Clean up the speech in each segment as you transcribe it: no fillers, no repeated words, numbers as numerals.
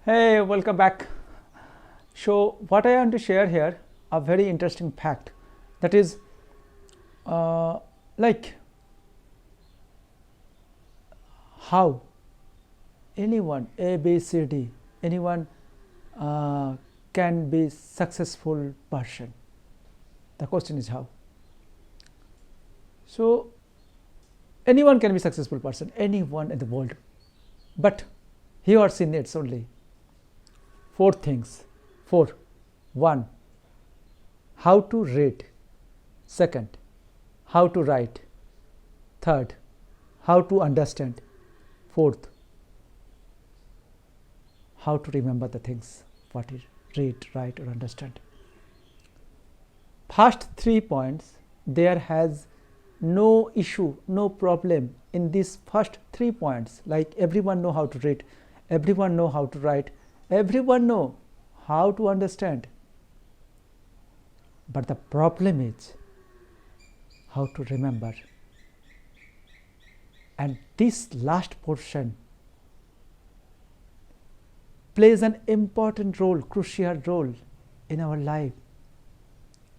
Hey, welcome back. So, what I want to share here a very interesting fact, that is, uh, like how anyone A B C D anyone uh, can be successful person. The question is how. So, anyone can be successful person, anyone in the world, but he or she needs only four things. Four. One, how to read. Second, how to write. Third, how to understand. Fourth, how to remember the things what you read, write, or understand. First 3 points, there has no issue, no problem in these first 3 points. Like everyone know how to read, everyone know how to write, everyone know how to understand. But the problem is how to remember. And this last portion plays an important role, crucial role in our life.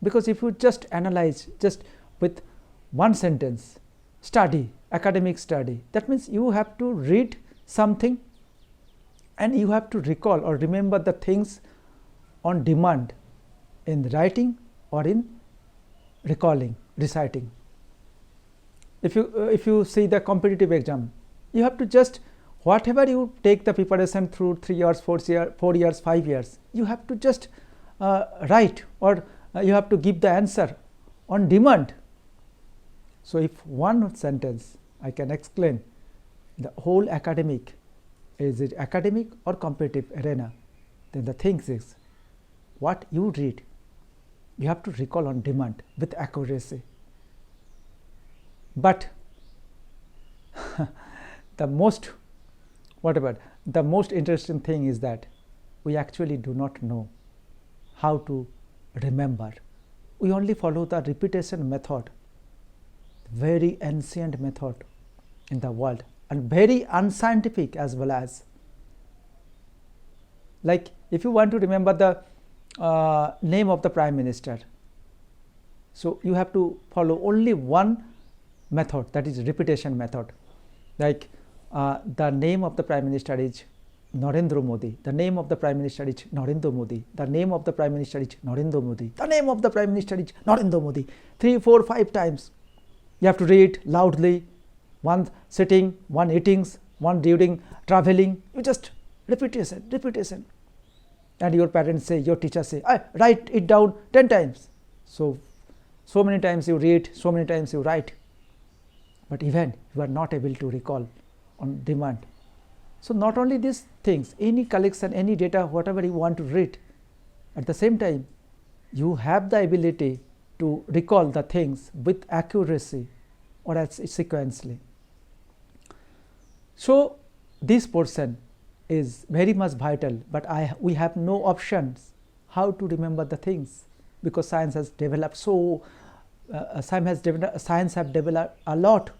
Because if you just analyze just with one sentence, study, academic study, that means you have to read something and you have to recall or remember the things on demand in writing or in recalling, reciting. If you see the competitive exam, you have to just whatever you take the preparation through 3 years, 4 years, 5 years, you have to just write or you have to give the answer on demand. So, if one sentence I can explain the whole academic, is it academic or competitive arena, then the thing is what you read, you have to recall on demand with accuracy. But the most interesting thing is that we actually do not know how to remember. We only follow the repetition method, very ancient method in the world and very unscientific as well as. Like if you want to remember the name of the Prime Minister, so you have to follow only one method, that is repetition method. Like the name of the Prime Minister is Narendra Modi, the name of the Prime Minister is Narendra Modi, the name of the Prime Minister is Narendra Modi, the name of the Prime Minister is Narendra Modi, 3, 4, 5 times. You have to read loudly, one sitting, one eatings, one during traveling. You just repetition. And your parents say, your teacher say, write it down 10 times. So many times you read, so many times you write. But even you are not able to recall on demand. So not only these things, any collection, any data, whatever you want to read, at the same time, you have the ability to recall the things with accuracy or as sequentially. So this portion is very much vital, but we have no options how to remember the things, because science has developed science have developed a lot,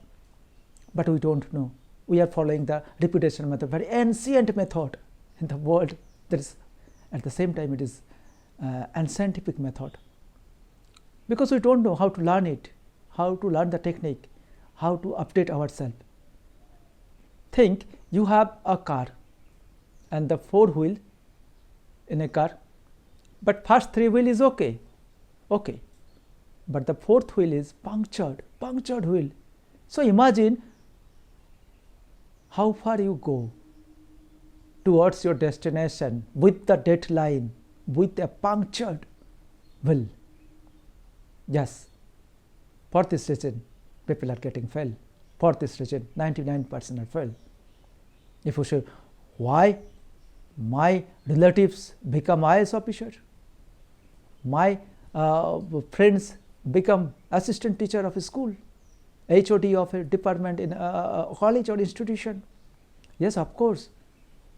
but we don't know. We are following the repetition method, very ancient method in the world. That is, at the same time, it is unscientific method, because we don't know how to learn it, how to learn the technique, how to update ourselves. Think you have a car and the 4 wheel in a car, but first 3 wheel is okay, but the 4th wheel is punctured wheel. So imagine how far you go towards your destination with the deadline, with a punctured wheel. Yes, for this reason people are getting fail. For this reason 99% are fail. If you say, why my relatives become IAS officer, my friends become assistant teacher of a school, HOD of a department in a college or institution. Yes, of course,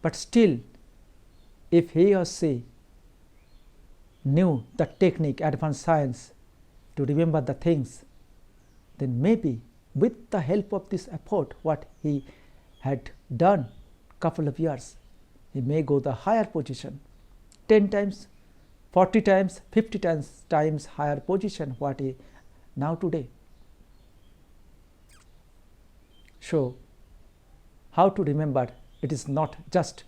but still if he or she knew the technique, advanced science to remember the things, then maybe with the help of this effort what he had done couple of years, he may go the higher position, 10 times, 40 times, 50 times higher position what he now today. So how to remember? It is not just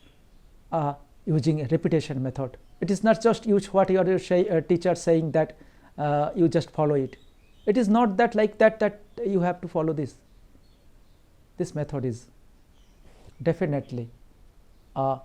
using a repetition method. It is not just use what your teacher saying that you just follow it. It is not that like that you have to follow this. This method is definitely a